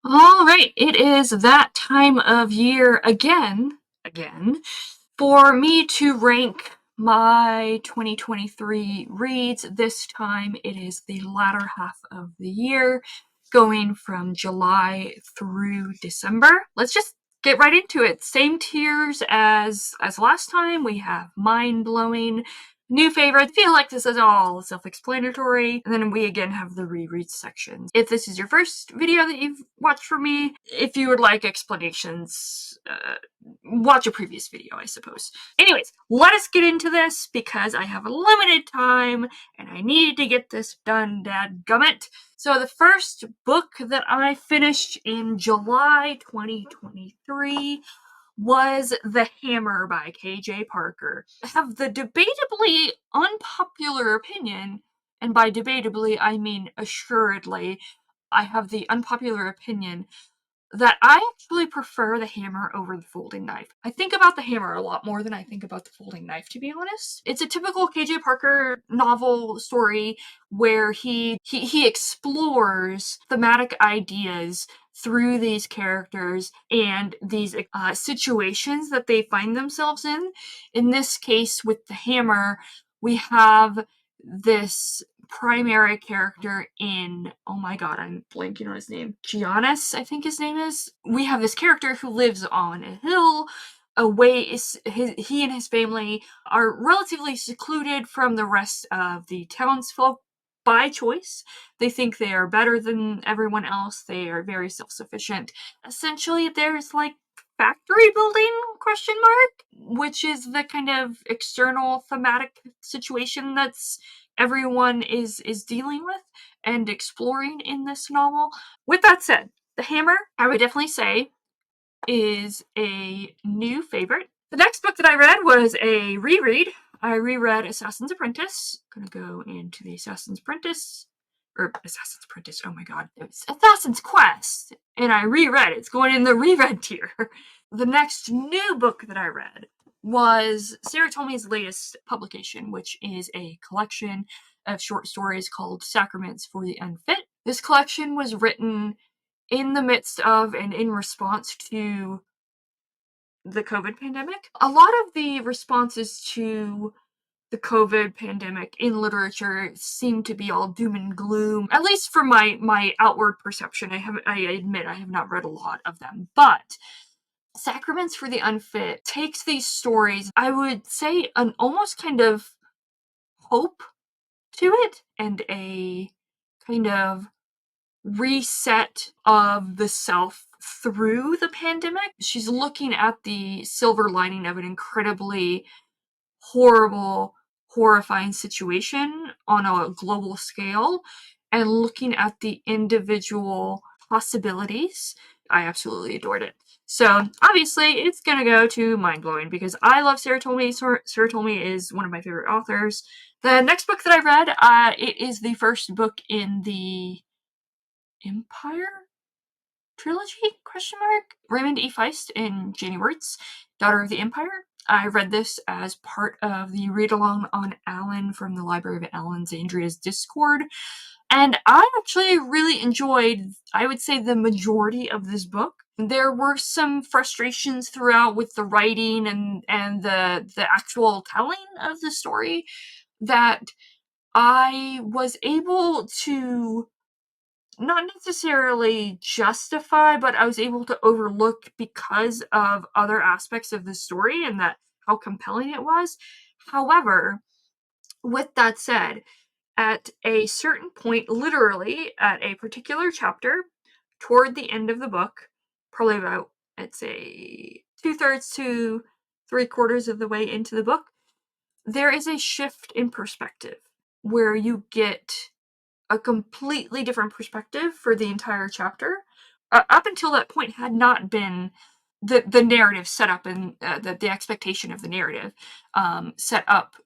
All right, it is that time of year again, for me to rank my 2023 reads. This time it is the latter half of the year, going from July through December. Let's just get right into it. Same tiers as last time. We have mind blowing, new favorites. I feel like this is all self-explanatory. And then we again have the reread sections. If this is your first video that you've watched from me, if you would like explanations, watch a previous video, I suppose. Anyways, let us get into this because I have a limited time and I need to get this done, dadgummit. So the first book that I finished in July 2023 was The Hammer by K.J. Parker. I have the debatably unpopular opinion, and by debatably I mean assuredly, I have the unpopular opinion that I actually prefer the hammer over the folding knife. I think about the hammer a lot more than I think about the folding knife, to be honest. It's a typical KJ Parker novel story where he explores thematic ideas through these characters and these situations that they find themselves in. In this case, with the hammer, we have this primary character in, oh my god, I'm blanking on his name, Giannis, I think his name is. We have this character who lives on a hill away. He and his family are relatively secluded from the rest of the townsfolk by choice. They think they are better than everyone else. They are very self-sufficient. Essentially, there's like factory building, question mark, which is the kind of external thematic situation that's everyone is dealing with and exploring in this novel. With that said, The Hammer, I would definitely say, is a new favorite. The next book that I read was a reread. I reread Assassin's Apprentice. I'm gonna go into the Assassin's Apprentice, or Assassin's Apprentice, oh my god, it's Assassin's Quest, and I reread it. It's going in the reread tier. The next new book that I read was Sarah Tomei's latest publication, which is a collection of short stories called Sacraments for the Unfit. This collection was written in the midst of and in response to the COVID pandemic. A lot of the responses to the COVID pandemic in literature seem to be all doom and gloom, at least for my outward perception. I admit I have not read a lot of them, but Sacraments for the Unfit takes these stories, I would say, an almost kind of hope to it and a kind of reset of the self through the pandemic. She's looking at the silver lining of an incredibly horrible, horrifying situation on a global scale and looking at the individual possibilities. I absolutely adored it. So obviously it's gonna go to mind blowing because I love Sarah Tomei. Sarah Tomei is one of my favorite authors. The next book that I read, it is the first book in the Empire trilogy? Question mark. Raymond E. Feist and Janie Wirtz, Daughter of the Empire. I read this as part of the read along on Alan from the Library of Alexandria's Discord, and I actually really enjoyed, I would say, the majority of this book. There were some frustrations throughout with the writing and the actual telling of the story that I was able to not necessarily justify, but I was able to overlook because of other aspects of the story and that how compelling it was. However, with that said, at a certain point, literally at a particular chapter, toward the end of the book, probably about, I'd say, 2/3 to 3/4 of the way into the book, there is a shift in perspective where you get a completely different perspective for the entire chapter. Up until that point had not been the narrative set up and the expectation of the narrative set up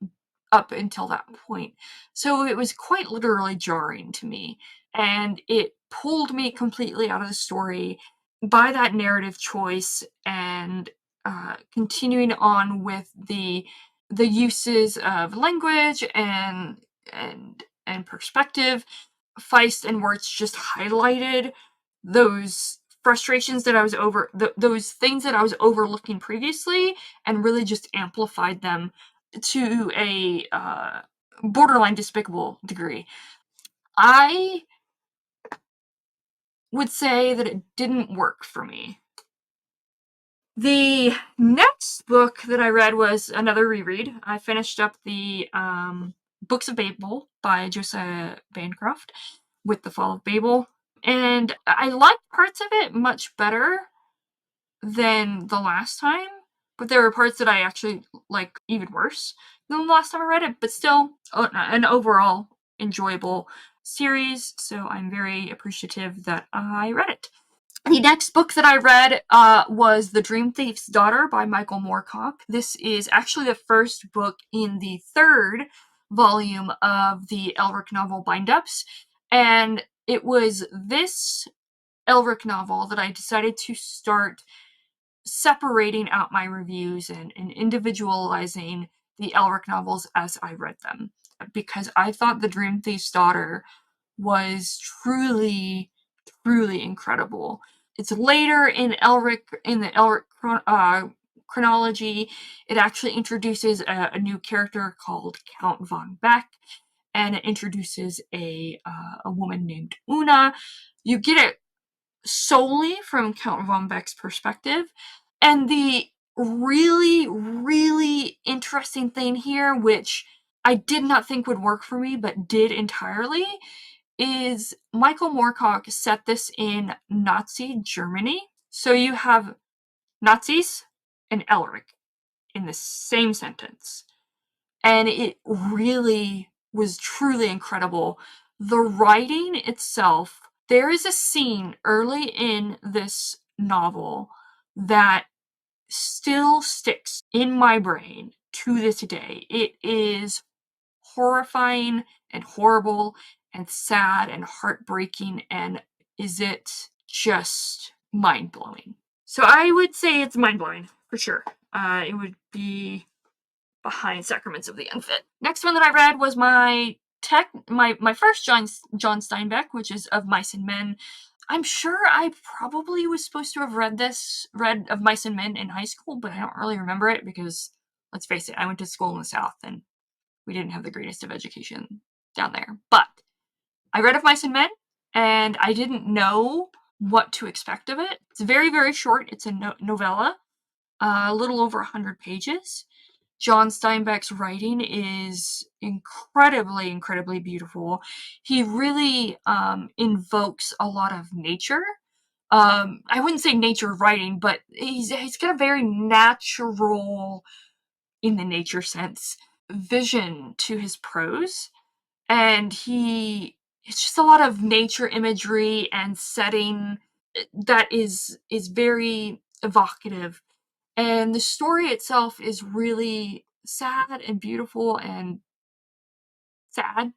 until that point. So it was quite literally jarring to me, and it pulled me completely out of the story by that narrative choice and continuing on with the uses of language and perspective. Feist and Wirtz just highlighted those frustrations that I was those things that I was overlooking previously, and really just amplified them to a borderline despicable degree. I would say that it didn't work for me. The next book that I read was another reread. I finished up the Books of Babel by Josiah Bancroft with The Fall of Babel, and I liked parts of it much better than the last time, but there were parts that I actually like even worse than the last time I read it, but still an overall enjoyable series, so I'm very appreciative that I read it. The next book that I read was The Dream Thief's Daughter by Michael Moorcock. This is actually the first book in the third volume of the Elric novel bind-ups, and it was this Elric novel that I decided to start separating out my reviews and individualizing the Elric novels as I read them, because I thought The Dream Thief's Daughter was truly, truly incredible. It's later in the Elric chronology. It actually introduces a new character called Count von Beck, and it introduces a woman named Una. You get it solely from Count von Beck's perspective. And the really, really interesting thing here, which I did not think would work for me, but did entirely, is Michael Moorcock set this in Nazi Germany. So you have Nazis and Elric in the same sentence. And it really was truly incredible. The writing itself, there is a scene early in this novel that still sticks in my brain to this day. It is horrifying and horrible and sad and heartbreaking, and is it just mind-blowing. So I would say it's mind-blowing, for sure. It would be behind Sacraments of the Unfit. Next one that I read was my first John Steinbeck, which is Of Mice and Men. I'm sure I probably was supposed to have read Of Mice and Men in high school, but I don't really remember it because, let's face it, I went to school in the South and we didn't have the greatest of education down there. But I read Of Mice and Men, and I didn't know what to expect of it. It's very, very short. It's a novella, a little over 100 pages. John Steinbeck's writing is incredibly, incredibly beautiful. He really invokes a lot of nature. I wouldn't say nature writing, but he's got a very natural, in the nature sense, vision to his prose. And it's just a lot of nature imagery and setting that is very evocative. And the story itself is really sad and beautiful and sad.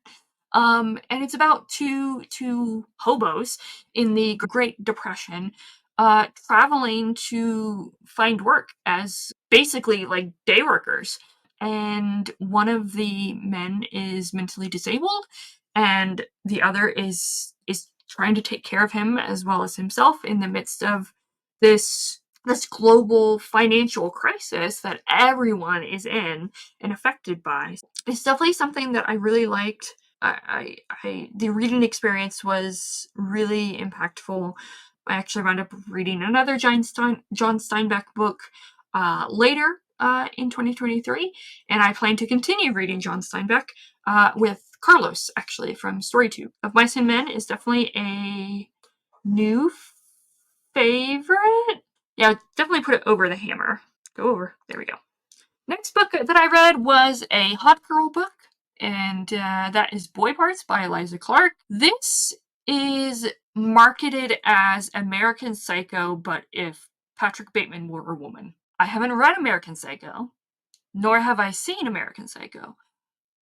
And it's about two hobos in the Great Depression, traveling to find work as basically like day workers. And one of the men is mentally disabled, and the other is trying to take care of him as well as himself in the midst of this global financial crisis that everyone is in and affected by. It's definitely something that I really liked. The reading experience was really impactful. I actually wound up reading another John Steinbeck book later in 2023, and I plan to continue reading John Steinbeck with Carlos, actually, from StoryTube. Of Mice and Men is definitely a new favorite. Yeah, definitely put it over The Hammer. Go over. There we go. Next book that I read was a hot girl book, and that is Boy Parts by Eliza Clark. This is marketed as American Psycho, but if Patrick Bateman were a woman. I haven't read American Psycho, nor have I seen American Psycho.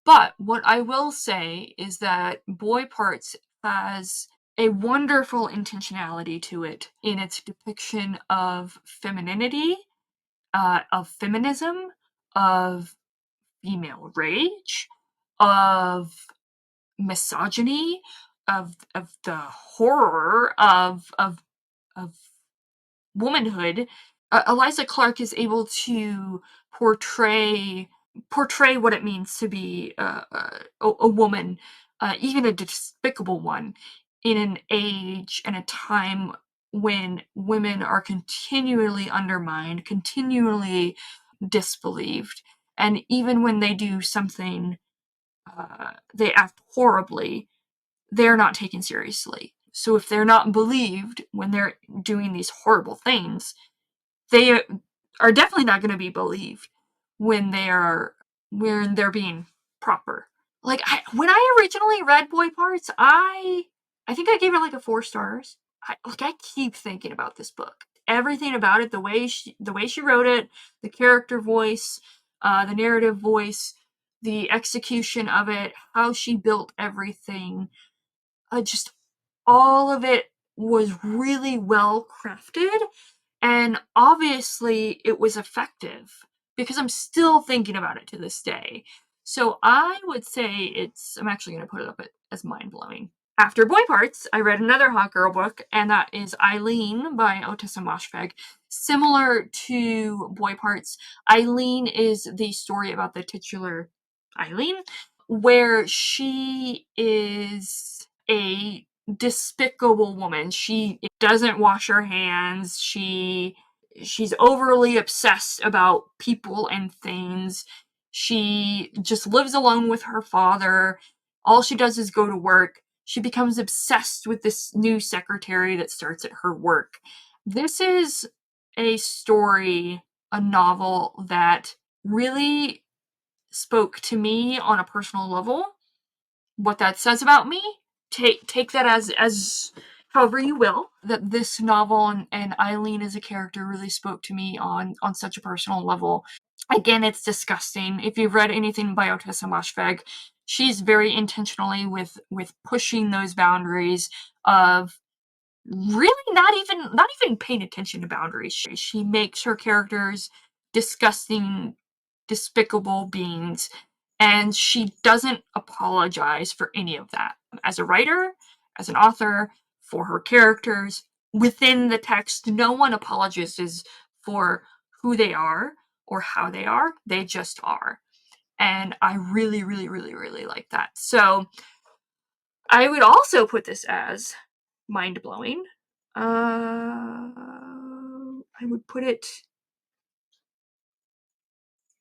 But what I will say is that Boy Parts has a wonderful intentionality to it in its depiction of femininity, of feminism, of female rage, of misogyny, of the horror of womanhood, Eliza Clark is able to portray what it means to be a woman, even a despicable one, in an age and a time when women are continually undermined, continually disbelieved, and even when they do something, they act horribly, they're not taken seriously. So if they're not believed when they're doing these horrible things, they are definitely not going to be believed when they're being proper. Like when I originally read Boy Parts, I think I gave it like a 4 stars. I keep thinking about this book. Everything about it, the way she wrote it, the character voice, the narrative voice, the execution of it, how she built everything, just all of it was really well crafted, and obviously it was effective because I'm still thinking about it to this day. So I would say I'm actually going to put it up as mind blowing. After Boy Parts, I read another hot girl book, and that is Eileen by Otessa Moshfegh. Similar to Boy Parts, Eileen is the story about the titular Eileen, where she is a despicable woman. She doesn't wash her hands. She's overly obsessed about people and things. She just lives alone with her father. All she does is go to work. She becomes obsessed with this new secretary that starts at her work. This is a story, a novel that really spoke to me on a personal level. What that says about me, take that as however you will. That this novel and Eileen as a character really spoke to me on such a personal level. Again, it's disgusting. If you've read anything by Otessa Moshfegh, she's very intentionally with pushing those boundaries of really not even paying attention to boundaries. She makes her characters disgusting, despicable beings, and she doesn't apologize for any of that. As a writer, as an author, for her characters, within the text, no one apologizes for who they are or how they are. They just are. And I really, really, really, really like that. So I would also put this as mind blowing. I would put it.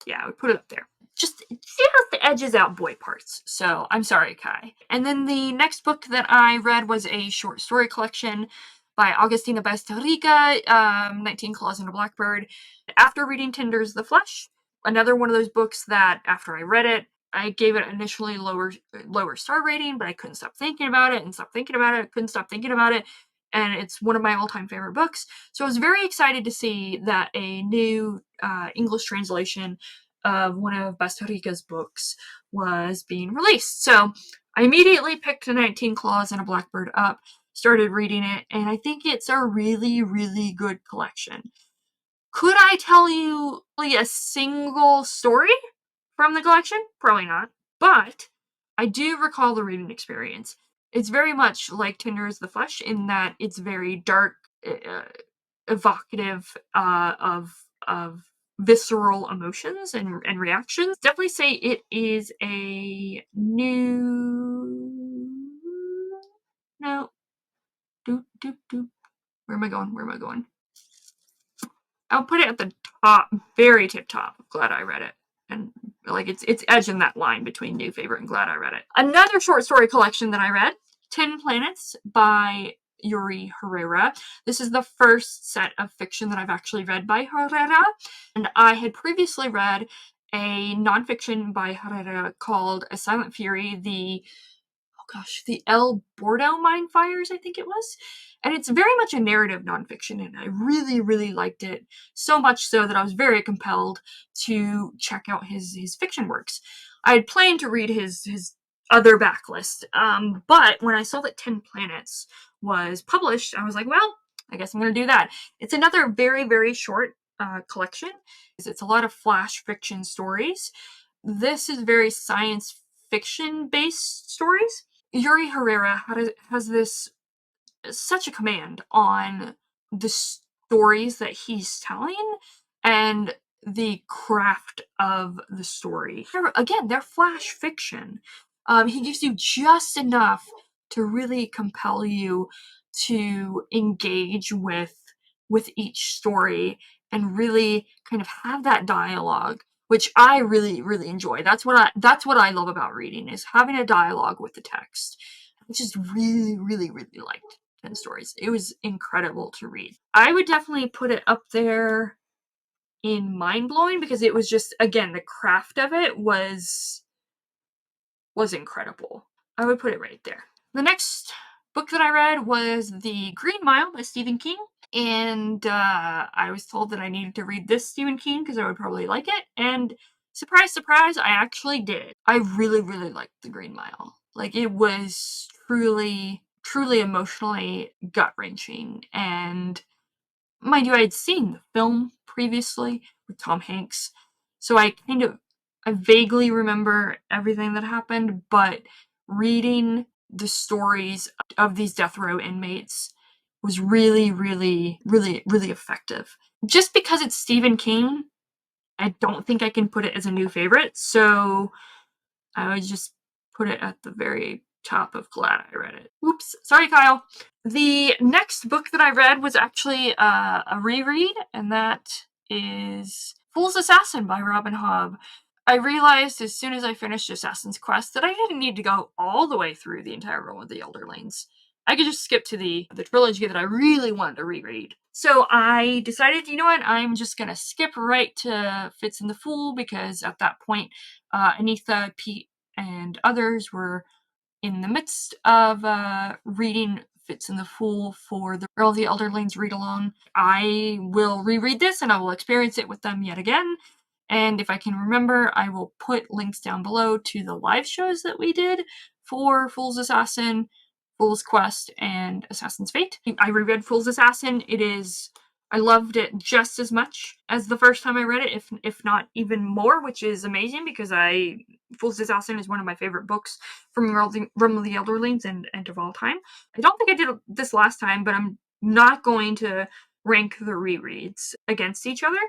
Yeah, I would put it up there. Just the edges out Boy Parts. So I'm sorry, Kai. And then the next book that I read was a short story collection by Agustina Bastarrica, 19 Claws and a Blackbird. After reading Tinder's the Flesh, another one of those books that after I read it, I gave it initially lower star rating, but I couldn't stop thinking about it and stop thinking about it. Couldn't stop thinking about it. And it's one of my all-time favorite books. So I was very excited to see that a new English translation of one of Bastarrica's books was being released. So I immediately picked 19 Claws and a Blackbird up, started reading it, and I think it's a really, really good collection. Could I tell you a single story from the collection? Probably not. But I do recall the reading experience. It's very much like Tinder is the Flesh in that it's very dark, evocative of visceral emotions and reactions. Definitely say it is a new. No. Doop, doop, doop. Where am I going? Where am I going? I'll put it at the top, very tip top. Glad I read it. And like it's edging that line between new favorite and glad I read it. Another short story collection that I read, 10 Planets by Yuri Herrera. This is the first set of fiction that I've actually read by Herrera. And I had previously read a nonfiction by Herrera called A Silent Fury, the El Bordo Mine Fires, I think it was. And it's very much a narrative nonfiction, and I really, really liked it. So much so that I was very compelled to check out his fiction works. I had planned to read his other backlist, but when I saw that 10 Planets was published, I was like, well, I guess I'm going to do that. It's another very, very short collection. It's a lot of flash fiction stories. This is very science fiction based stories. Yuri Herrera has this such a command on the stories that he's telling and the craft of the story. Again, they're flash fiction. He gives you just enough to really compel you to engage with each story and really kind of have that dialogue, which I really, really enjoy. That's what I love about reading, is having a dialogue with the text. I just really, really, really liked 10 Stories. It was incredible to read. I would definitely put it up there in mind-blowing, because it was just, again, the craft of it was incredible. I would put it right there. The next book that I read was The Green Mile by Stephen King. And I was told that I needed to read this Stephen King because I would probably like it. And surprise, surprise, I actually did. I really, really liked The Green Mile. Like, it was truly, truly emotionally gut-wrenching. And mind you, I had seen the film previously with Tom Hanks. So I vaguely remember everything that happened, but reading the stories of these death row inmates was really, really, really, really effective. Just because it's Stephen King, I don't think I can put it as a new favorite, so I would just put it at the very top of glad I read it. Oops, sorry, Kyle. The next book that I read was actually a reread, and that is Fool's Assassin by Robin Hobb. I realized as soon as I finished Assassin's Quest that I didn't need to go all the way through the entire Realm of the Elderlings. I could just skip to the trilogy that I really wanted to reread. So I decided, you know what, I'm just gonna skip right to Fitz and the Fool, because at that point, Anitha, Pete, and others were in the midst of reading Fitz and the Fool for the Earl of the Elderlings read-along. I will reread this and I will experience it with them yet again. And if I can remember, I will put links down below to the live shows that we did for Fool's Assassin, Fool's Quest, and Assassin's Fate. I reread Fool's Assassin. I loved it just as much as the first time I read it, if not even more, which is amazing because Fool's Assassin is one of my favorite books from Realm of the Elderlings and of all time. I don't think I did this last time, but I'm not going to rank the rereads against each other.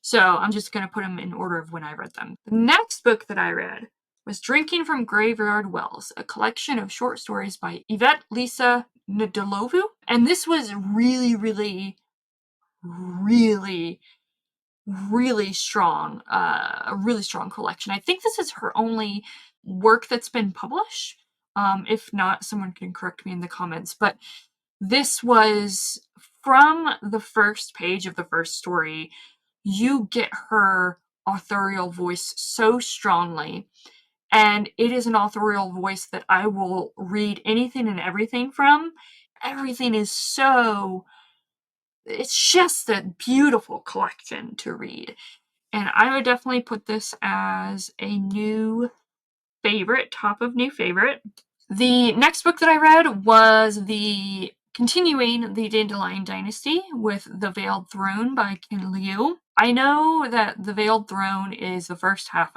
So I'm just going to put them in order of when I read them. The next book that I read was Drinking from Graveyard Wells, a collection of short stories by Yvette Lisa Ndlovu. And this was really, really, really, really strong, a really strong collection. I think this is her only work that's been published. If not, someone can correct me in the comments. But this was, from the first page of the first story, you get her authorial voice so strongly. And it is an authorial voice that I will read anything and everything from. Everything is so... It's just a beautiful collection to read. And I would definitely put this as a new favorite, top of new favorite. The next book that I read was continuing the Dandelion Dynasty with The Veiled Throne by Ken Liu. I know that The Veiled Throne is the first half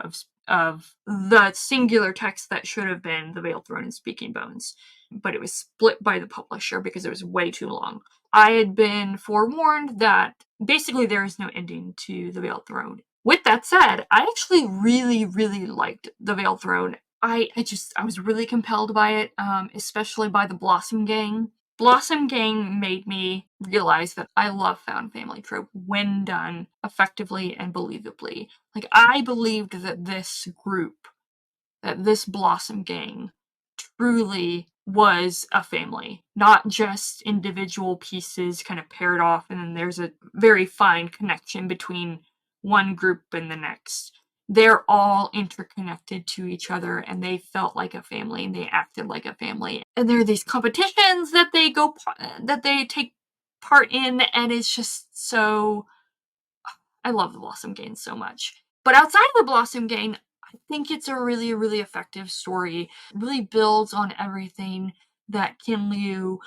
of the singular text that should have been The Veiled Throne and Speaking Bones, but it was split by the publisher because it was way too long. I had been forewarned that basically there is no ending to The Veiled Throne. With that said, I actually really, really liked The Veiled Throne. I was really compelled by it, especially by the Blossom Gang. Blossom Gang made me realize that I love found family trope when done effectively and believably. Like, I believed that this group, that this Blossom Gang, truly was a family, not just individual pieces kind of paired off, and then there's a very fine connection between one group and the next. They're all interconnected to each other, and they felt like a family, and they acted like a family. And there are these competitions that they take part in, and it's just so... I love the Blossom Gang so much. But outside of the Blossom Gang, I think it's a really, really effective story. It really builds on everything that Ken Liu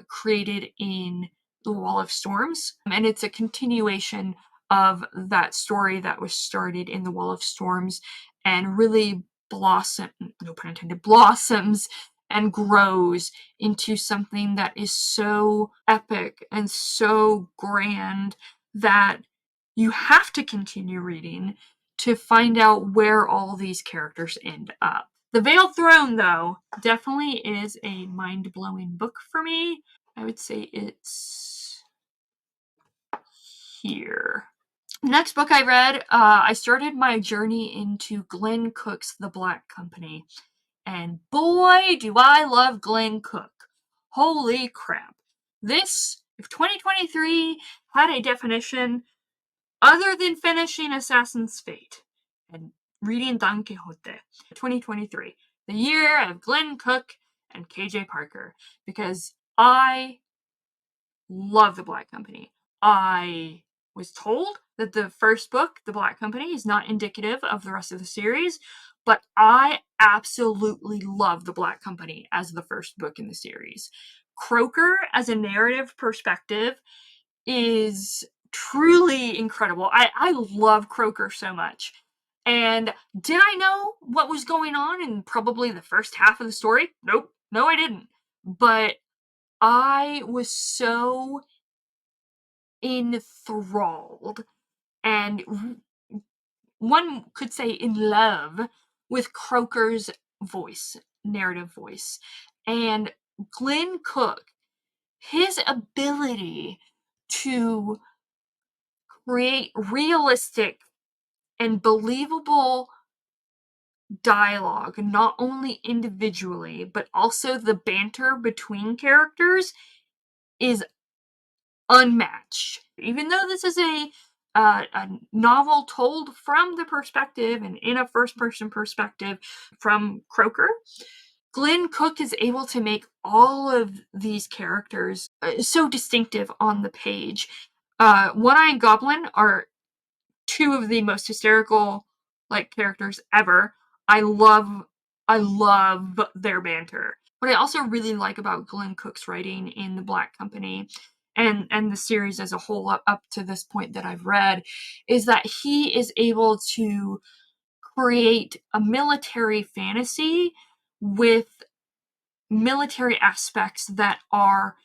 created in The Wall of Storms. And it's a continuation of that story that was started in The Wall of Storms and really no pun intended, blossoms and grows into something that is so epic and so grand that you have to continue reading to find out where all these characters end up. The Veiled Throne, though, definitely is a mind-blowing book for me. I would say it's here. Next book I read, I started my journey into Glenn Cook's The Black Company. And boy, do I love Glenn Cook. Holy crap. This, if 2023 had a definition other than finishing Assassin's Fate and reading Don Quixote, 2023, the year of Glenn Cook and KJ Parker, because I love The Black Company. I was told that the first book, The Black Company, is not indicative of the rest of the series, but I absolutely love The Black Company as the first book in the series. Croker, as a narrative perspective, is truly incredible. I love Croker so much. And did I know what was going on in probably the first half of the story? Nope. No, I didn't. But I was so enthralled and one could say in love with Croker's voice, narrative voice. And Glenn Cook, his ability to create realistic and believable dialogue, not only individually, but also the banter between characters, is unmatched. Even though this is a novel told from the perspective and in a first-person perspective from Croker, Glenn Cook is able to make all of these characters so distinctive on the page. One-Eyed Goblin are two of the most hysterical characters ever. I love their banter. What I also really like about Glenn Cook's writing in The Black Company and the series as a whole up to this point that I've read is that he is able to create a military fantasy with military aspects that are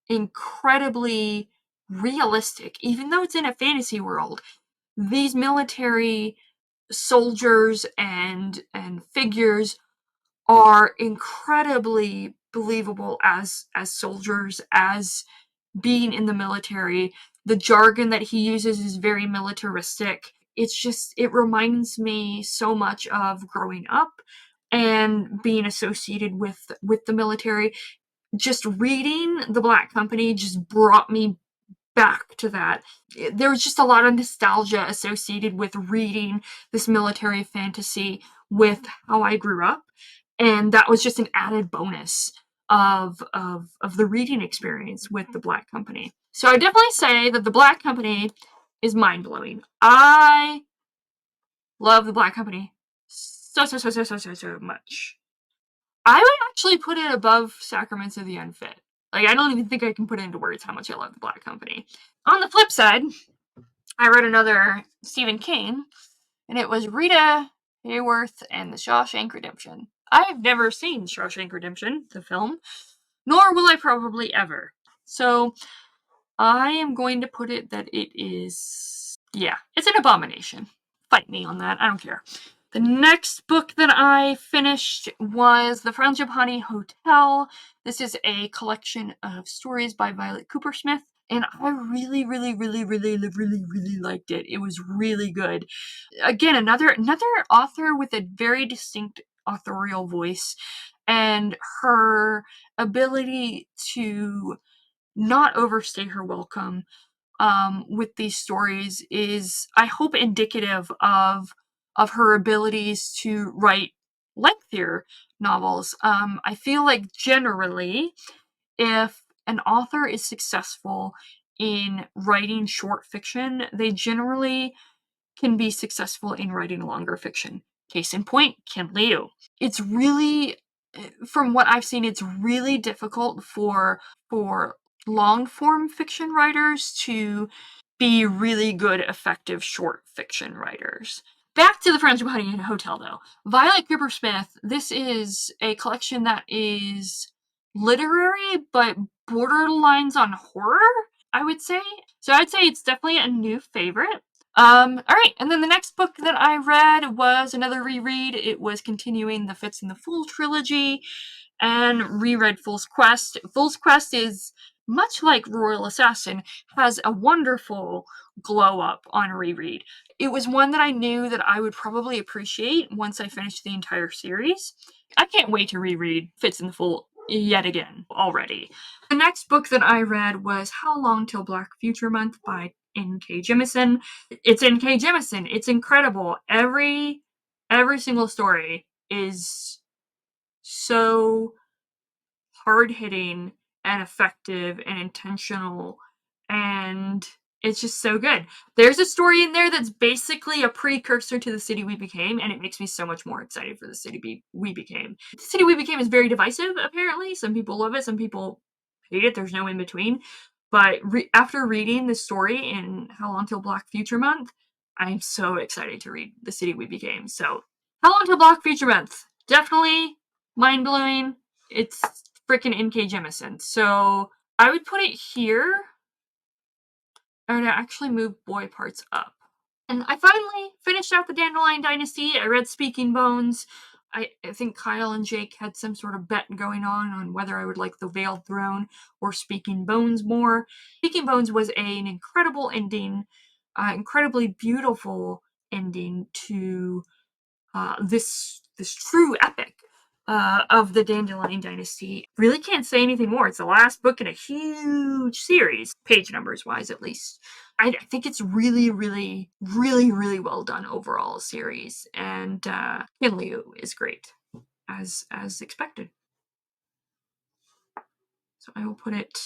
incredibly realistic. Even though it's in a fantasy world, these military soldiers and figures are incredibly believable as soldiers, as being in the military. The jargon that he uses is very militaristic. It reminds me so much of growing up and being associated with the military. Just reading The Black Company just brought me back to that. There was just a lot of nostalgia associated with reading this military fantasy with how I grew up, and that was just an added bonus of the reading experience with The Black Company. So I definitely say that The Black Company is mind-blowing. I love The Black Company so much. I would actually put it above Sacraments of the Unfit. I don't even think I can put it into words how much I love The Black Company. On the flip side, I read another Stephen King, and it was Rita Hayworth and The Shawshank Redemption. I've never seen Shawshank Redemption, the film, nor will I probably ever. So I am going to put it that it is, yeah, it's an abomination. Fight me on that, I don't care. The next book that I finished was The Frangipani Hotel. This is a collection of stories by Violet Coopersmith, and I really liked it. It was really good. Again, another author with a very distinct authorial voice, and her ability to not overstay her welcome with these stories is, I hope, indicative of her abilities to write lengthier novels. I feel like generally, if an author is successful in writing short fiction, they generally can be successful in writing longer fiction. Case in point, Ken Liu. It's really, from what I've seen, it's really difficult for long form fiction writers to be really good, effective short fiction writers. Back to the Friends from Honey in a Hotel, though. Violet Cooper Smith, this is a collection that is literary, but borderlines on horror, I would say. So I'd say it's definitely a new favorite. Alright, and then the next book that I read was another reread. It was continuing the Fitz and the Fool trilogy, and reread Fool's Quest. Fool's Quest is, much like Royal Assassin, has a wonderful glow up on reread. It was one that I knew that I would probably appreciate once I finished the entire series. I can't wait to reread Fitz and the Fool yet again already. The next book that I read was How Long Till Black Future Month by N.K. Jemisin. It's N.K. Jemisin. It's incredible. Every single story is so hard-hitting and effective and intentional, and it's just so good. There's a story in there that's basically a precursor to The City We Became, and it makes me so much more excited for The City We Became. The City We Became is very divisive, apparently. Some people love it, some people hate it. There's no in between. But after reading the story in How Long Till Black Future Month, I'm so excited to read The City We Became. So, How Long Till Black Future Month? Definitely mind-blowing. It's freaking N.K. Jemisin. So, I would put it here. I would actually move Boy Parts up. And I finally finished out the Dandelion Dynasty. I read Speaking Bones. I think Kyle and Jake had some sort of bet going on whether I would like The Veiled Throne or Speaking Bones more. Speaking Bones was an incredible ending, incredibly beautiful ending to this true epic of the Dandelion Dynasty. Really can't say anything more. It's the last book in a huge series, page numbers wise at least. I think it's really, really, really, really well done overall series, and Ken Liu is great as expected. So I will put it.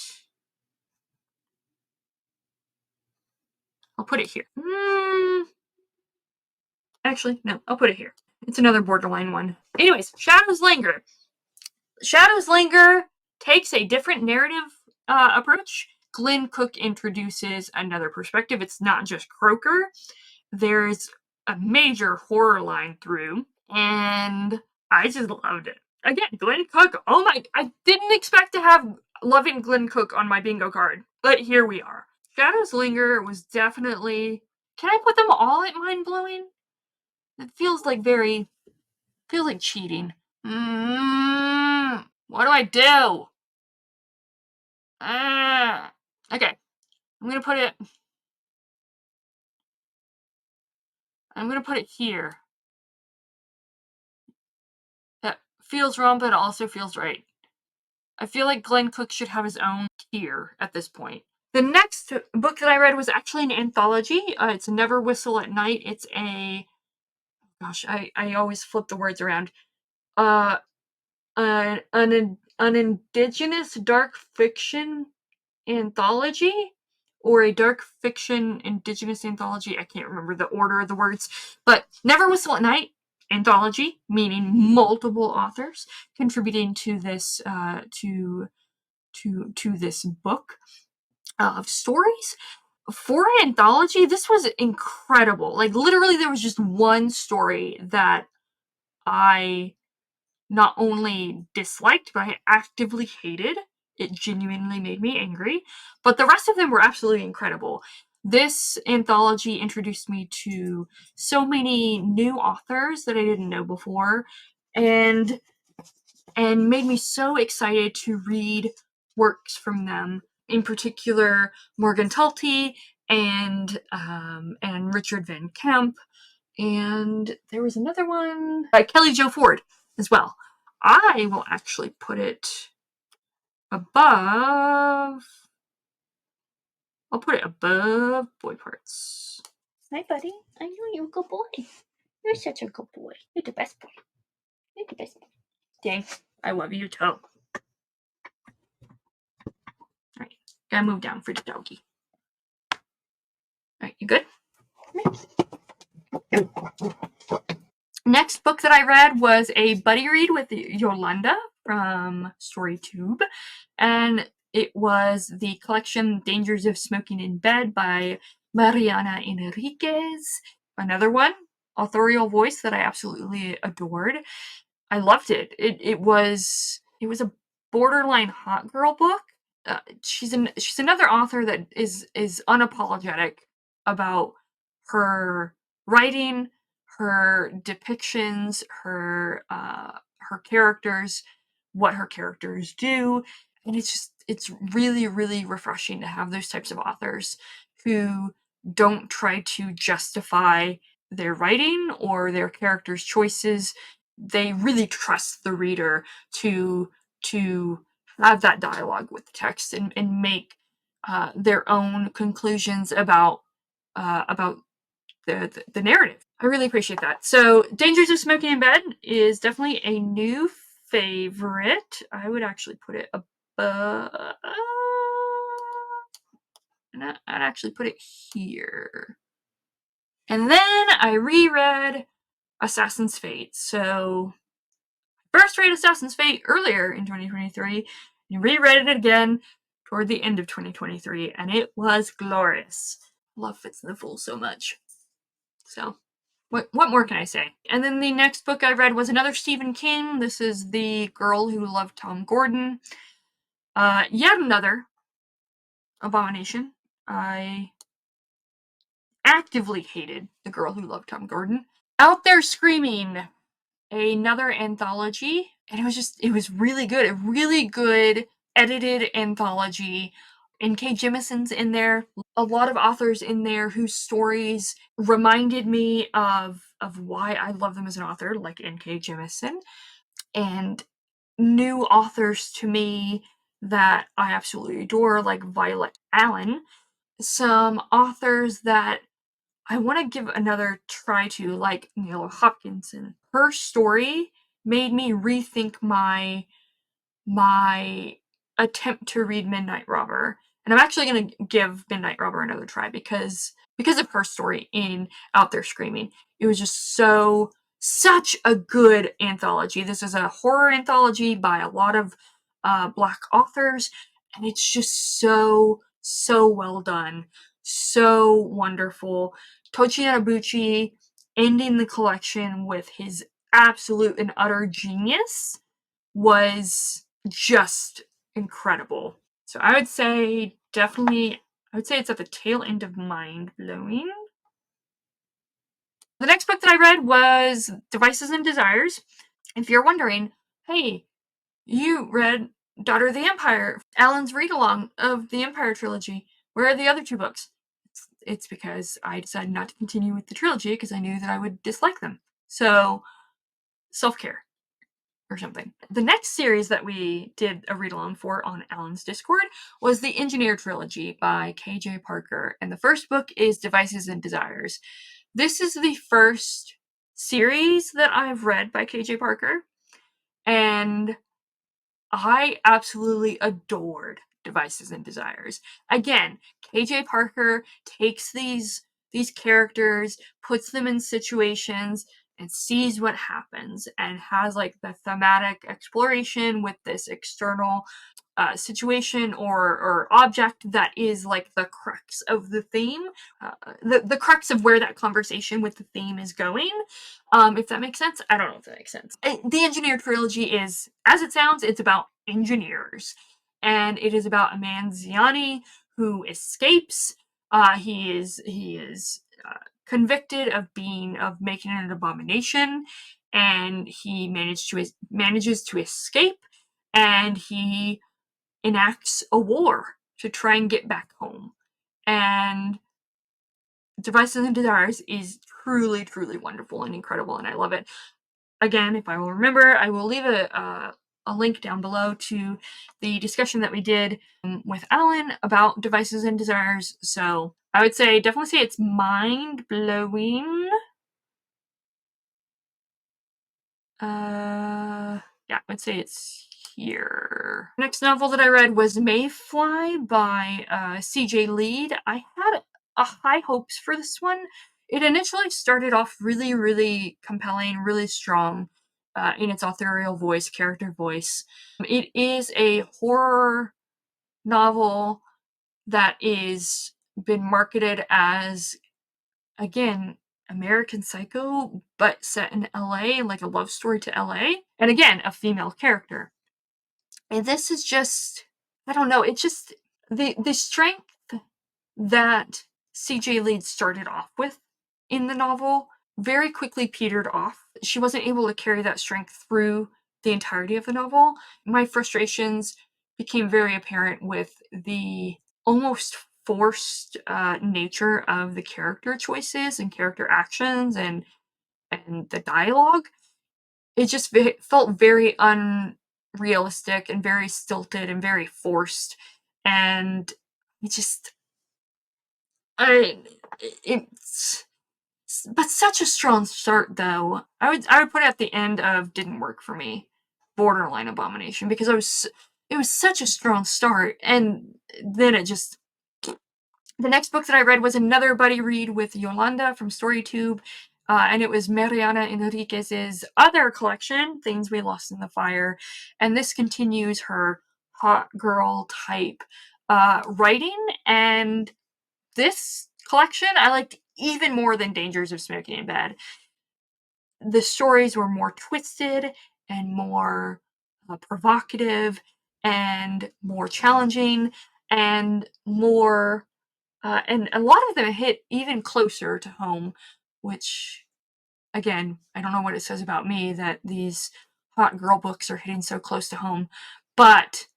I'll put it here. Actually, no, I'll put it here. It's another borderline one. Anyways, Shadows Linger. Shadows Linger takes a different narrative approach. Glenn Cook introduces another perspective. It's not just Croker. There's a major horror line through, and I just loved it. Again, Glenn Cook. Oh my! I didn't expect to have loving Glenn Cook on my bingo card, but here we are. Shadows Linger was definitely. Can I put them all at mind blowing? It feels like cheating. What do I do? Okay. I'm gonna put it here. That feels wrong, but it also feels right. I feel like Glenn Cook should have his own tier at this point. The next book that I read was actually an anthology. It's Never Whistle at Night. It's gosh, I always flip the words around. An indigenous dark fiction anthology, or a dark fiction indigenous anthology. I can't remember the order of the words, but Never Whistle at Night anthology, meaning multiple authors contributing to this to this book of stories. For an anthology, this was incredible. Like, literally, there was just one story that I not only disliked, but I actively hated. It genuinely made me angry. But the rest of them were absolutely incredible. This anthology introduced me to so many new authors that I didn't know before, and made me so excited to read works from them. In particular, Morgan Talty and Richard Van Kemp, and there was another one by Kelly Jo Ford as well. I will actually put it above. I'll put it above Boy Parts. Hi, buddy. I know you're a good boy. You're such a good boy. You're the best boy. You're the best boy. Dang, I love you too. Alright, gotta move down for the doggy. Alright, you good? Next book that I read was a buddy read with Yolanda from StoryTube, and it was the collection Dangers of Smoking in Bed by Mariana Enriquez. Another one authorial voice that I absolutely adored. I loved it. It was a borderline hot girl book. She's another author that is unapologetic about her writing, her depictions, her characters, what her characters do, and it's really really refreshing to have those types of authors who don't try to justify their writing or their characters' choices. They really trust the reader to have that dialogue with the text and make their own conclusions about the narrative. I really appreciate that. So, Dangers of Smoking in Bed is definitely a new favorite. I would actually put it above. I'd actually put it here. And then I reread Assassin's Fate. So, first read Assassin's Fate earlier in 2023, and reread it again toward the end of 2023, and it was glorious. Love Fitz and the Fool so much. So, what more can I say? And then the next book I read was another Stephen King. This is The Girl Who Loved Tom Gordon. Yet another abomination. I actively hated The Girl Who Loved Tom Gordon. Out There Screaming, another anthology, and it was really good. A really good edited anthology. N.K. Jemison's in there. A lot of authors in there whose stories reminded me of why I love them as an author, like N.K. Jemison, and new authors to me that I absolutely adore, like Violet Allen. Some authors that I want to give another try to, like Nella Hopkinson. Her story made me rethink my attempt to read Midnight Robber. And I'm actually going to give Midnight Robber another try because of her story in Out There Screaming. It was just such a good anthology. This is a horror anthology by a lot of Black authors, and it's just so well done, so wonderful. Tochi Yanabuchi ending the collection with his absolute and utter genius was just incredible. So I would say it's at the tail end of Mind Blowing. The next book that I read was Devices and Desires. If you're wondering, hey, you read Daughter of the Empire, Alan's read-along of the Empire trilogy. Where are the other two books? It's because I decided not to continue with the trilogy because I knew that I would dislike them. So, self-care or something. The next series that we did a read-along for on Alan's Discord was the Engineer trilogy by K.J. Parker, and the first book is Devices and Desires. This is the first series that I've read by K.J. Parker, and I absolutely adored Devices and Desires. Again, K.J. Parker takes these characters, puts them in situations, and sees what happens, and has like the thematic exploration with this external situation or object that is like the crux of the theme, the crux of where that conversation with the theme is going. If that makes sense. I don't know if that makes sense. The Engineer trilogy is, as it sounds, it's about engineers, and it is about a man, Ziani, who escapes. He is convicted of making an abomination, and he manages to escape, and he enacts a war to try and get back home. And Devices and Desires is truly, truly wonderful and incredible, and I love it. Again, if I will remember, I will leave a link down below to the discussion that we did with Alan about Devices and Desires. So I would definitely say it's mind-blowing. Yeah, I'd say it's here. Next novel that I read was Mayfly by C.J. Lead. I had high hopes for this one. It initially started off really, really compelling, really strong in its authorial voice, character voice. It is a horror novel that is been marketed as, again, American Psycho, but set in LA, like a love story to LA. And again, a female character. And this is just, I don't know, it just, the strength that CJ Leeds started off with in the novel very quickly petered off. She wasn't able to carry that strength through the entirety of the novel. My frustrations became very apparent with the almost forced nature of the character choices and character actions and the dialogue. It just felt very unrealistic and very stilted and very forced, and it just I it's but such a strong start though. I would put it at the end of didn't work for me, borderline abomination, because it was such a strong start, and then it just the next book that I read was another buddy read with Yolanda from StoryTube, and it was Mariana Enriquez's other collection, Things We Lost in the Fire, and this continues her hot girl type writing, and this collection I liked even more than Dangers of Smoking in Bed. The stories were more twisted and more provocative and more challenging and more and a lot of them hit even closer to home, which, again, I don't know what it says about me that these hot girl books are hitting so close to home, but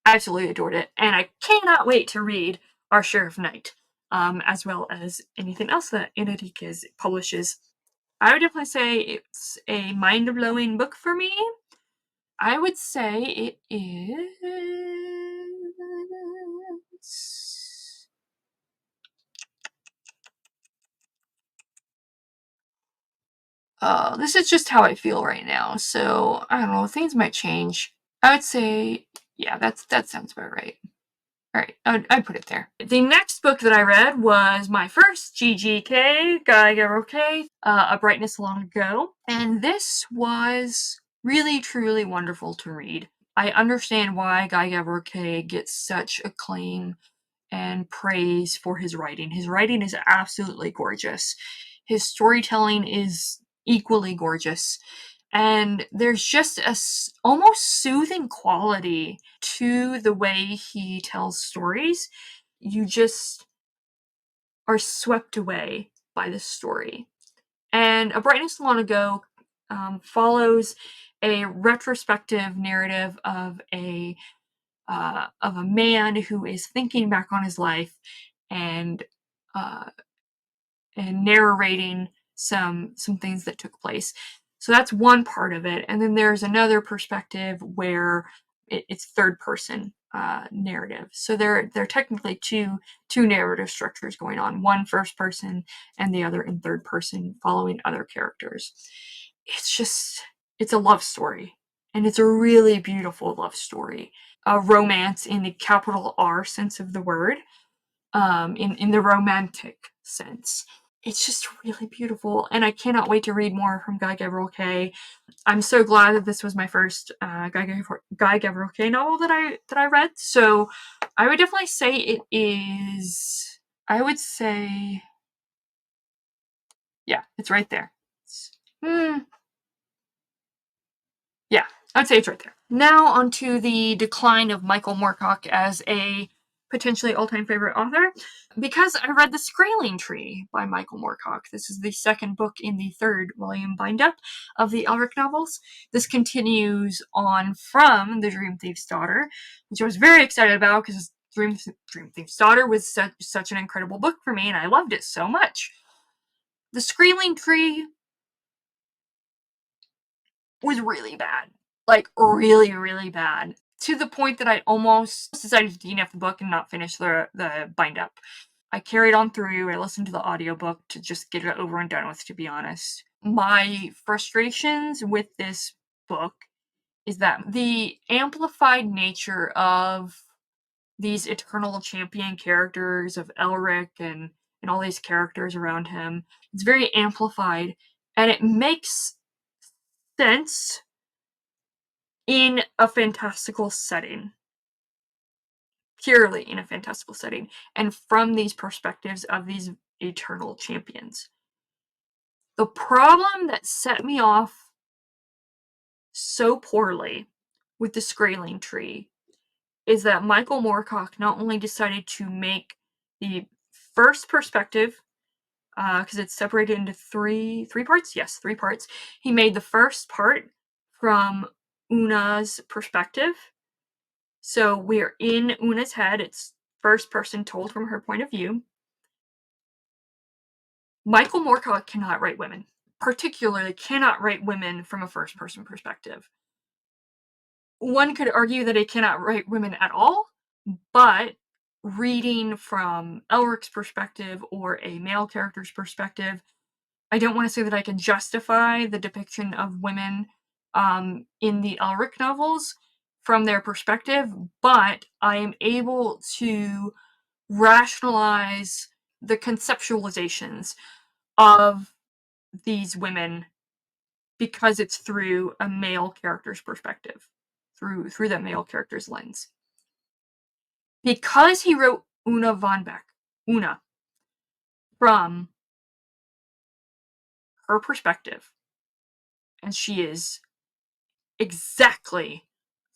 I absolutely adored it, and I cannot wait to read Our Sheriff Knight, as well as anything else that Enriquez publishes. I would definitely say it's a mind-blowing book for me. I would say it is... this is just how I feel right now, so I don't know, things might change. I would say, yeah, that sounds about right. Alright, I'd put it there. The next book that I read was my first GGK, Guy Gavroche, A Brightness Long Ago, and this was really, truly wonderful to read. I understand why Guy Gavroche gets such acclaim and praise for his writing. His writing is absolutely gorgeous. His storytelling is equally gorgeous. And there's just a almost soothing quality to the way he tells stories. You just are swept away by the story. And A Brightness Long Ago follows a retrospective narrative of a man who is thinking back on his life and uh, narrating some things that took place. So that's one part of it, and then there's another perspective where it's third person narrative. So there are technically two narrative structures going on: one first person and the other in third person, following other characters. It's a love story, and it's a really beautiful love story. A romance in the capital R sense of the word, in the romantic sense. It's just really beautiful, and I cannot wait to read more from Guy Gavroche. I'm so glad that this was my first Guy Gavroche novel that I read. So I would definitely say it is. I would say, yeah, it's right there. Yeah, I'd say it's right there. Now onto the decline of Michael Moorcock as a potentially all-time favorite author. Because I read The Skraeling Tree by Michael Moorcock. This is the second book in the third volume bind-up of the Elric novels. This continues on from The Dream Thief's Daughter, which I was very excited about because Dream Thief's Daughter was such an incredible book for me, and I loved it so much. The Skraeling Tree was really bad. Like, really, really bad. To the point that I almost decided to DNF the book and not finish the bind-up. I carried on through, I listened to the audiobook to just get it over and done with, to be honest. My frustrations with this book is that the amplified nature of these eternal champion characters of Elric and all these characters around him, it's very amplified, and it makes sense in a fantastical setting. Purely in a fantastical setting. And from these perspectives of these eternal champions. The problem that set me off so poorly with the Skraeling tree is that Michael Moorcock not only decided to make the first perspective, because it's separated into three parts. Yes, 3 parts. He made the first part from Una's perspective. So we're in Una's head. It's first person told from her point of view. Michael Moorcock cannot write women. Particularly cannot write women from a first person perspective. One could argue that he cannot write women at all, but reading from Elric's perspective or a male character's perspective, I don't want to say that I can justify the depiction of women in the Elric novels from their perspective, but I am able to rationalize the conceptualizations of these women because it's through a male character's perspective, through that male character's lens. Because he wrote Una von Beck, Una, from her perspective, and she is exactly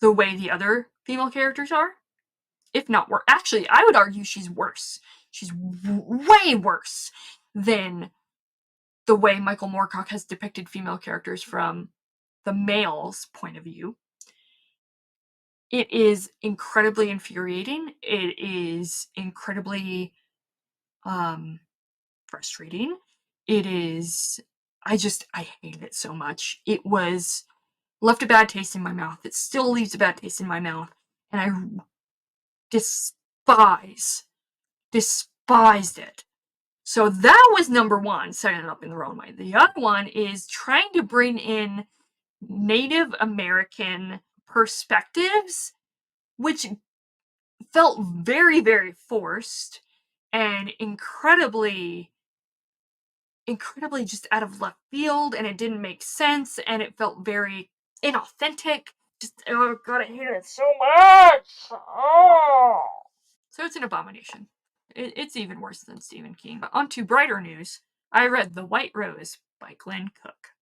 the way the other female characters are, if not worse. Actually, I would argue she's worse. She's way worse than the way Michael Moorcock has depicted female characters from the male's point of view. It is incredibly infuriating. It is incredibly frustrating. It is. I hate it so much. It was left a bad taste in my mouth. It still leaves a bad taste in my mouth. And I despised it. So that was number one, setting it up in the wrong way. The other one is trying to bring in Native American perspectives, which felt very, very forced and incredibly just out of left field, and it didn't make sense, and it felt very inauthentic. Just, oh god, I hate it so much! Oh! So it's an abomination. It's even worse than Stephen King. But on to brighter news. I read The White Rose by Glenn Cook.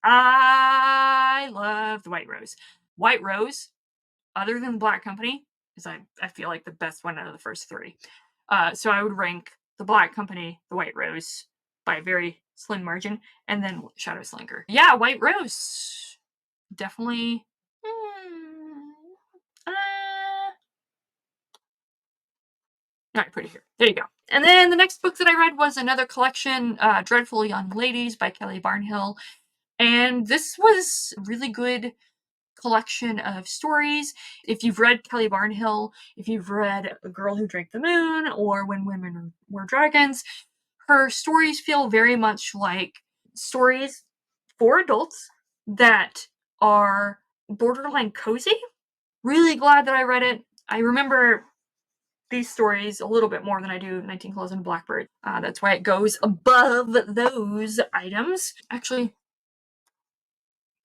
I love The White Rose. White Rose, other than Black Company, is I feel like the best one out of the first 3. So I would rank The Black Company, The White Rose, by a very slim margin, and then Shadow Slinker. Yeah, White Rose. Definitely. Alright, put it here. There you go. And then the next book that I read was another collection, Dreadful Young Ladies by Kelly Barnhill. And this was a really good collection of stories. If you've read Kelly Barnhill, if you've read A Girl Who Drank the Moon, or When Women Were Dragons, her stories feel very much like stories for adults that are borderline cozy. Really glad that I read it. I remember these stories a little bit more than I do 19 Clothes and Blackbird. That's why it goes above those items. Actually,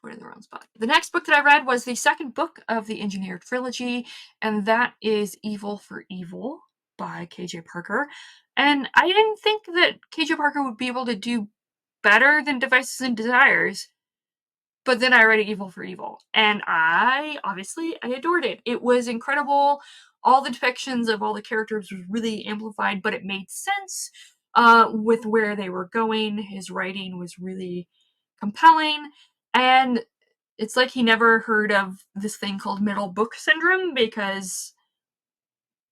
put it in the wrong spot. The next book that I read was the second book of the Engineer trilogy, and that is Evil for Evil by KJ Parker. And I didn't think that KJ Parker would be able to do better than Devices and Desires. But then I read Evil for Evil, and I adored it. It was incredible. All the depictions of all the characters was really amplified, but it made sense with where they were going. His writing was really compelling, and it's like he never heard of this thing called middle book syndrome, because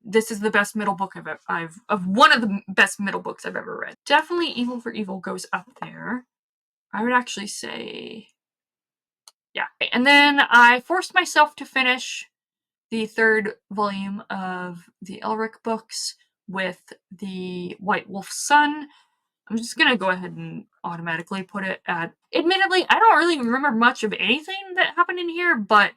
this is the best middle book one of the best middle books I've ever read. Definitely Evil for Evil goes up there. I would actually say, yeah. And then I forced myself to finish the 3rd volume of the Elric books with the White Wolf's Son. I'm just gonna go ahead and automatically put it at... Admittedly, I don't really remember much of anything that happened in here, but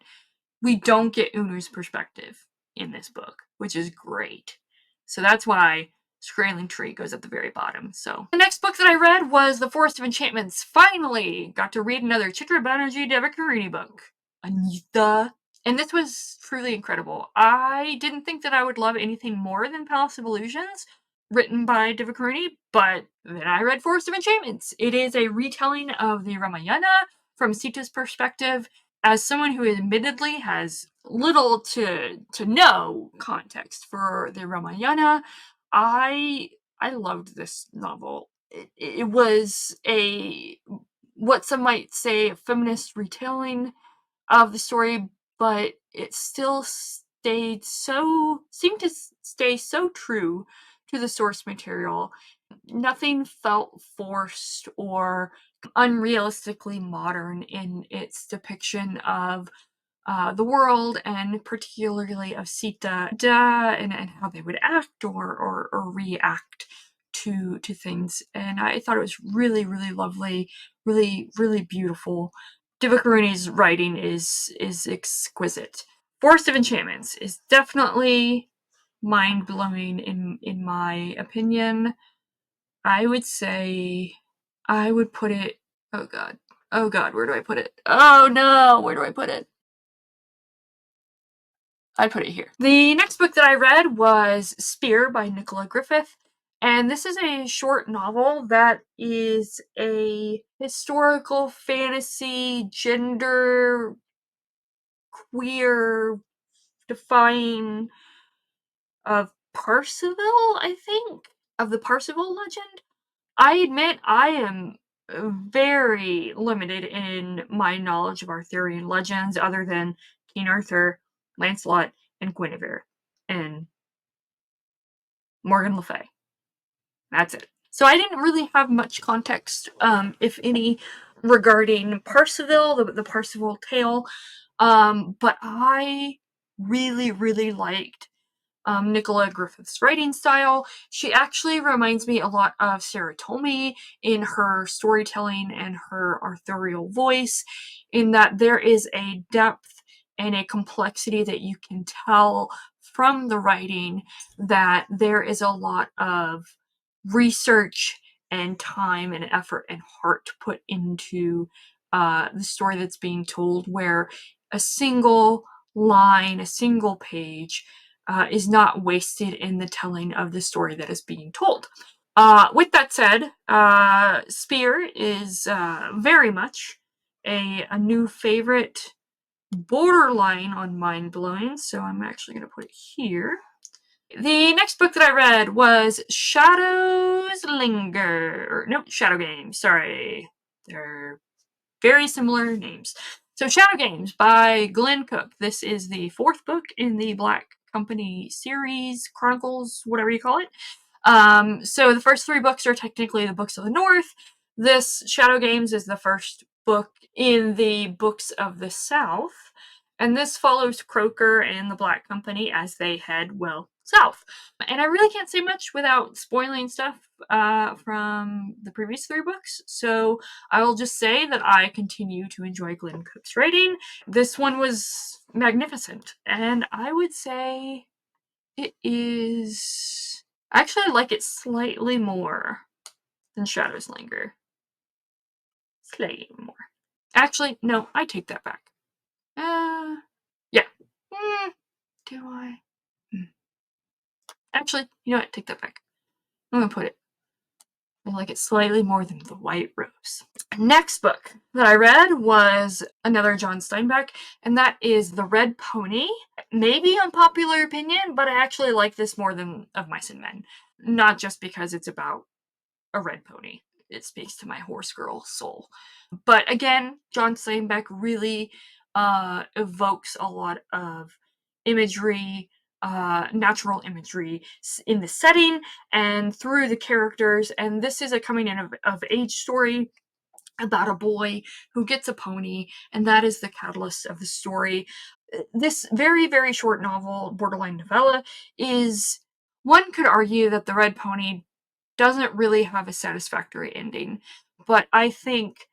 we don't get Unu's perspective in this book, which is great. So that's why Skraeling Tree goes at the very bottom. So the next book that I read was The Forest of Enchantments. Finally got to read another Chitra Banerjee Devakarini book. Anita. And this was truly incredible. I didn't think that I would love anything more than Palace of Illusions, written by Divakaruni, but then I read Forest of Enchantments. It is a retelling of the Ramayana from Sita's perspective. As someone who admittedly has little to no context for the Ramayana, I loved this novel. It was a what some might say a feminist retelling of the story, but it still seemed to stay so true to the source material. Nothing felt forced or unrealistically modern in its depiction of the world, and particularly of Sita and how they would act or react to things. And I thought it was really, really lovely, really, really beautiful. Divakaruni's writing is exquisite. Forest of Enchantments is definitely mind blowing in my opinion. I would say I would put it. Oh god. Oh god, where do I put it? Oh no, where do I put it? I'd put it here. The next book that I read was Spear by Nicola Griffith. And this is a short novel that is a historical fantasy, gender queer defying of Parsival, I think, of the Parsival legend. I admit I am very limited in my knowledge of Arthurian legends other than King Arthur, Lancelot, and Guinevere, and Morgan Le Fay. That's it. So I didn't really have much context, if any, regarding Parsival, the Parsival tale, but I really, really liked Nicola Griffith's writing style. She actually reminds me a lot of Sarah Tomei in her storytelling and her authorial voice, in that there is a depth and a complexity that you can tell from the writing, that there is a lot of research and time and effort and heart put into the story that's being told, where a single line, a single page is not wasted in the telling of the story that is being told. With that said, Spear is very much a new favorite, borderline on mind blowing, so I'm actually going to put it here. The next book that I read was Shadows Linger. Nope, Shadow Games. Sorry. They're very similar names. So, Shadow Games by Glenn Cook. This is the fourth book in the Black Company series, Chronicles, whatever you call it. So the first three books are technically the Books of the North. This Shadow Games is the first book in the Books of the South. And this follows Croker and the Black Company as they head, well, south. And I really can't say much without spoiling stuff from the previous three books. So I will just say that I continue to enjoy Glenn Cook's writing. This one was magnificent. And I would say it is... Actually, I like it slightly more than Shadows Linger. Slightly more. Actually, no, I take that back. Yeah. Do I? Actually, you know what? Take that back. I'm gonna put it. I like it slightly more than The White Rose. Next book that I read was another John Steinbeck, and that is The Red Pony. Maybe unpopular opinion, but I actually like this more than Of Mice and Men. Not just because it's about a red pony. It speaks to my horse girl soul. But again, John Steinbeck really evokes a lot of imagery, natural imagery in the setting and through the characters. And this is a coming in of age story about a boy who gets a pony, and that is the catalyst of the story. This very, very short novel, borderline novella, is, one could argue that The Red Pony doesn't really have a satisfactory ending, but I think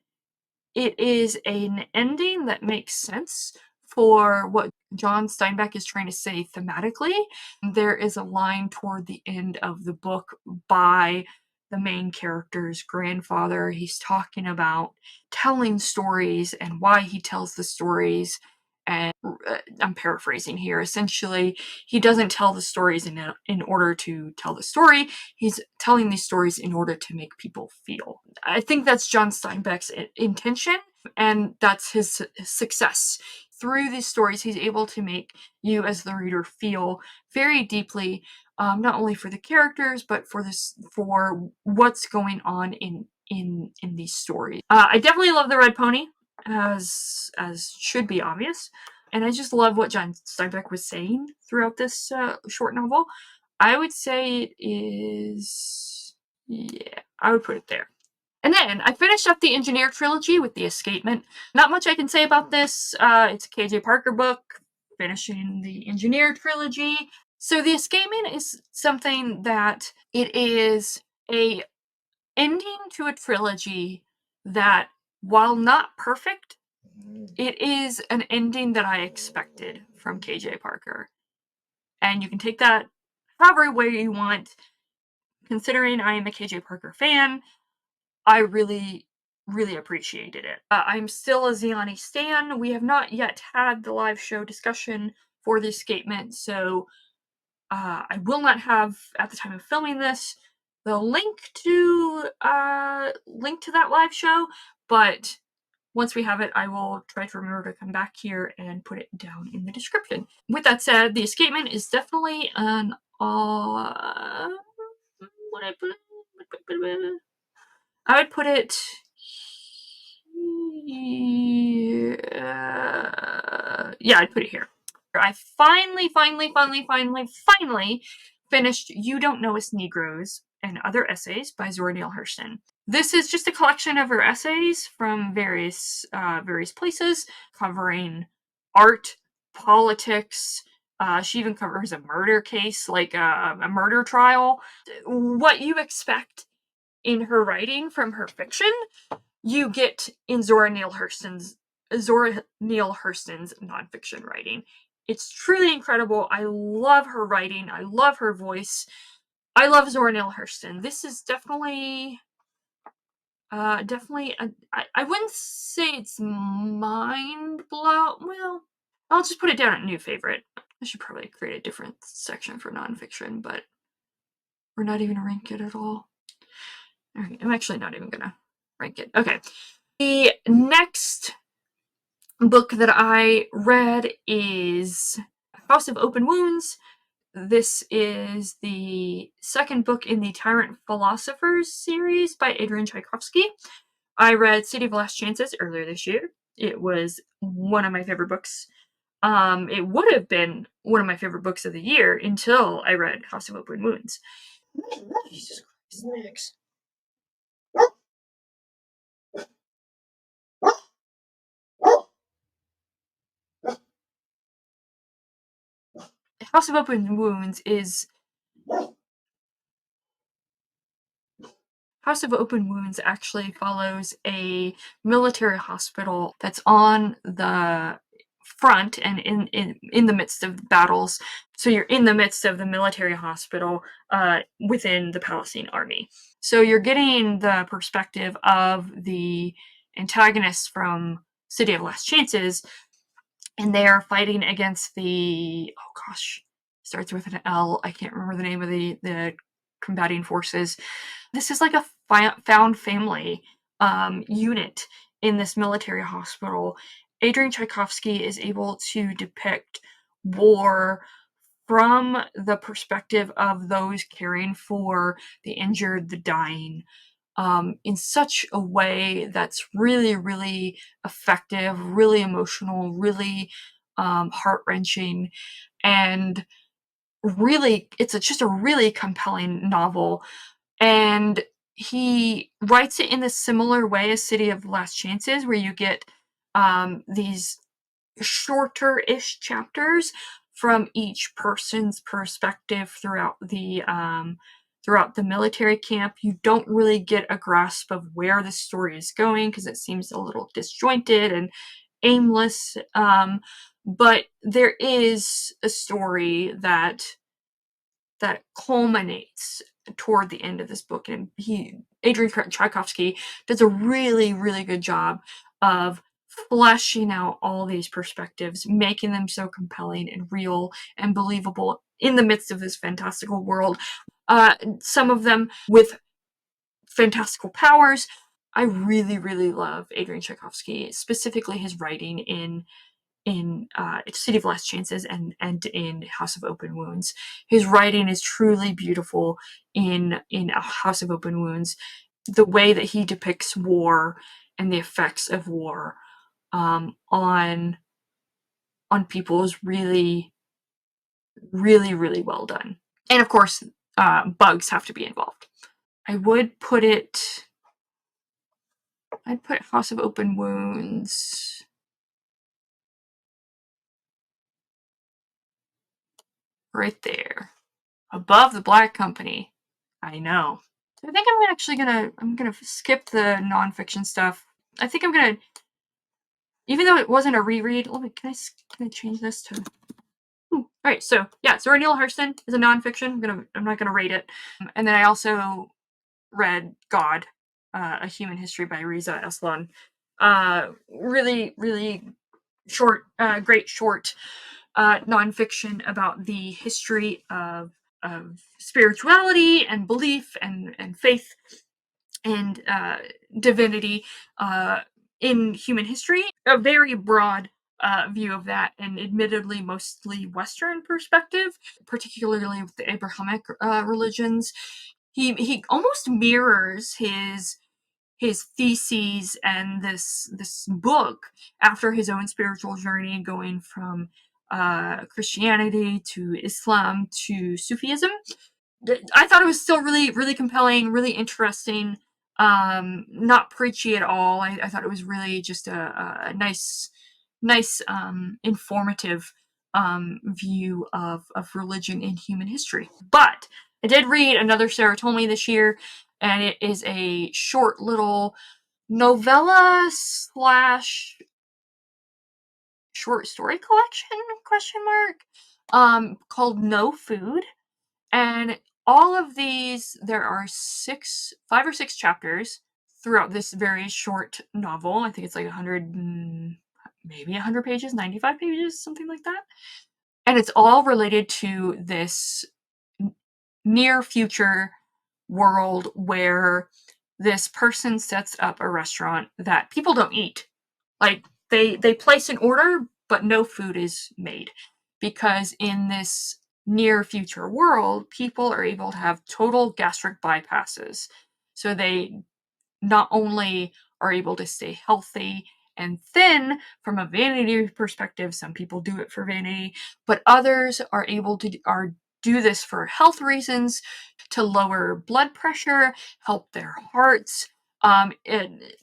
it is an ending that makes sense for what John Steinbeck is trying to say thematically. There is a line toward the end of the book by the main character's grandfather. He's talking about telling stories and why he tells the stories, and I'm paraphrasing here. Essentially, he doesn't tell the stories in order to tell the story. He's telling these stories in order to make people feel. I think that's John Steinbeck's intention, and that's his success. Through these stories, he's able to make you as the reader feel very deeply, not only for the characters, but for what's going on in these stories. I definitely love The Red Pony, as should be obvious, and I just love what John Steinbeck was saying throughout this short novel. I would say it is, yeah, I would put it there. And then I finished up the Engineer trilogy with The Escapement. Not much I can say about this. It's a KJ Parker book, finishing the Engineer trilogy. So The Escapement is something that it is a ending to a trilogy that, while not perfect, it is an ending that I expected from KJ Parker. And you can take that however way you want. Considering I am a KJ Parker fan, I really, really appreciated it. I'm still a Ziani stan. We have not yet had the live show discussion for The Escapement, so I will not have, at the time of filming this, the link to that live show, but once we have it, I will try to remember to come back here and put it down in the description. With that said, The Escapement is definitely an what I put it? I would put it here. Yeah, I'd put it here. I finally finished You Don't Know Us Negroes and Other Essays by Zora Neale Hurston. This is just a collection of her essays from various places, covering art, politics. She even covers a murder case, like a murder trial. What you expect in her writing from her fiction, you get in Zora Neale Hurston's nonfiction writing. It's truly incredible. I love her writing. I love her voice. I love Zora Neale Hurston. This is definitely I wouldn't say it's mind blow. Well, I'll just put it down at new favorite. I should probably create a different section for nonfiction, but we're not even gonna rank it at all. Alright, I'm actually not even gonna rank it. Okay. The next book that I read is House of Open Wounds. This is the second book in the Tyrant Philosophers series by Adrian Tchaikovsky. I read City of Last Chances earlier this year. It was one of my favorite books. It would have been one of my favorite books of the year until I read House of Open Wounds. Jesus Christ, Max. House of Open Wounds actually follows a military hospital that's on the front and in the midst of battles. So you're in the midst of the military hospital within the Palestinian army. So you're getting the perspective of the antagonists from City of Last Chances, and they are fighting against the, oh gosh, starts with an L. I can't remember the name of the combating forces. This is like a found family unit in this military hospital. Adrian Tchaikovsky is able to depict war from the perspective of those caring for the injured, the dying, in such a way that's really, really effective, really emotional, really heart-wrenching, and really, it's just a really compelling novel. And he writes it in a similar way as City of Last Chances, where you get these shorter-ish chapters from each person's perspective throughout the military camp. You don't really get a grasp of where the story is going because it seems a little disjointed and aimless. But there is a story that culminates toward the end of this book, and Adrian Tchaikovsky does a really, really good job of fleshing out all these perspectives, making them so compelling and real and believable in the midst of this fantastical world. Some of them with fantastical powers. I really, really love Adrian Tchaikovsky, specifically his writing in City of Last Chances and in House of Open Wounds. His writing is truly beautiful in House of Open Wounds. The way that he depicts war and the effects of war on people is really, really, really well done. And of course, bugs have to be involved. I'd put House of Open Wounds right there, above The Black Company. I know. I think I'm gonna skip the nonfiction stuff. I think I'm gonna, even though it wasn't a reread. Can I change this to? All right, so yeah, Zora Neale Hurston is a nonfiction. I'm not gonna rate it. And then I also read God, A Human History by Riza Aslan. Really, really short, great short nonfiction about the history of spirituality and belief and faith and divinity in human history. A very broad view of that, and admittedly mostly Western perspective, particularly with the Abrahamic religions. He almost mirrors his theses and this book after his own spiritual journey, going from Christianity to Islam to Sufism. I thought it was still really, really compelling, really interesting. Not preachy at all. I thought it was really just a nice, informative view of religion in human history. But I did read another Sarah Told Me this year, and it is a short little novella slash short story collection, question mark, called No Food. And all of these, there are 5 or 6 chapters throughout this very short novel. I think it's like 100, maybe 100 pages, 95 pages, something like that. And it's all related to this near future world where this person sets up a restaurant that people don't eat. Like, they place an order, but no food is made, because in this near future world, people are able to have total gastric bypasses. So they not only are able to stay healthy and thin from a vanity perspective, some people do it for vanity, but others are able to do this for health reasons, to lower blood pressure, help their hearts.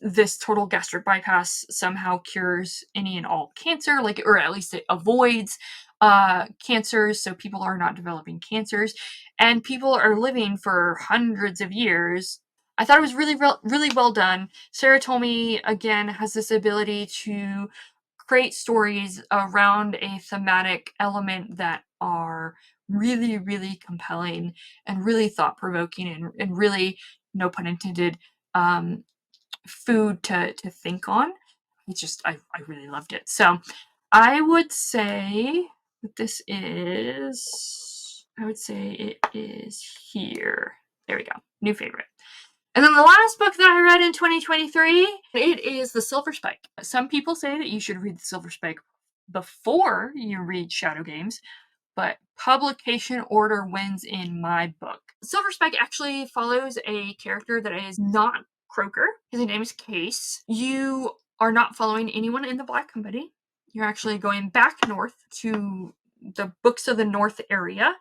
This total gastric bypass somehow cures any and all cancer, or at least it avoids cancers, so people are not developing cancers, and people are living for hundreds of years. I thought it was really, really well done. Sarah Told Me, again, has this ability to create stories around a thematic element that are really, really compelling and really thought-provoking and really, no pun intended, food to think on. I really loved it. So I would say that it is here. There we go. New favorite. And then the last book that I read in 2023, it is The Silver Spike. Some people say that you should read The Silver Spike before you read Shadow Games, but publication order wins in my book. Silver Spike actually follows a character that is not Croaker. His name is Case. You are not following anyone in the Black Company. You're actually going back north to the Books of the North area,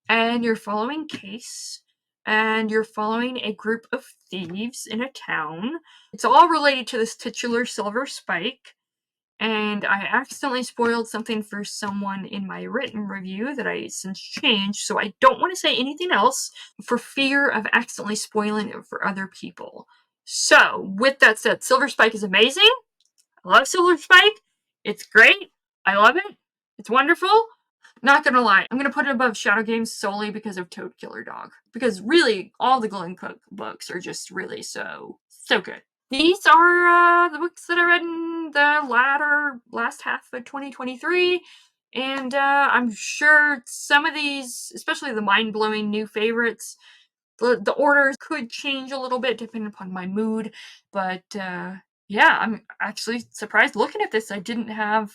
and you're following Case, and you're following a group of thieves in a town. It's all related to this titular Silver Spike, and I accidentally spoiled something for someone in my written review that I since changed, so I don't want to say anything else for fear of accidentally spoiling it for other people. So, with that said, Silver Spike is amazing. I love Silver Spike. It's great. I love it. It's wonderful. Not gonna lie, I'm gonna put it above Shadow Games solely because of Toad Killer Dog. Because really, all the Glenn Cook books are just really so good. These are the books that I read in in the last half of 2023. And I'm sure some of these, especially the mind-blowing new favorites, the orders could change a little bit depending upon my mood. But yeah, I'm actually surprised looking at this. I didn't have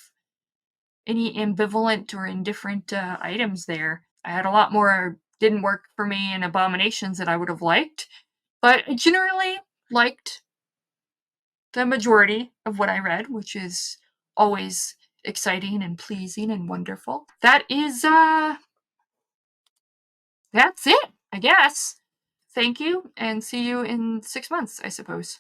any ambivalent or indifferent items there. I had a lot more didn't work for me and abominations that I would have liked, but I generally liked the majority of what I read, which is always exciting and pleasing and wonderful. That's it, I guess. Thank you, and see you in 6 months, I suppose.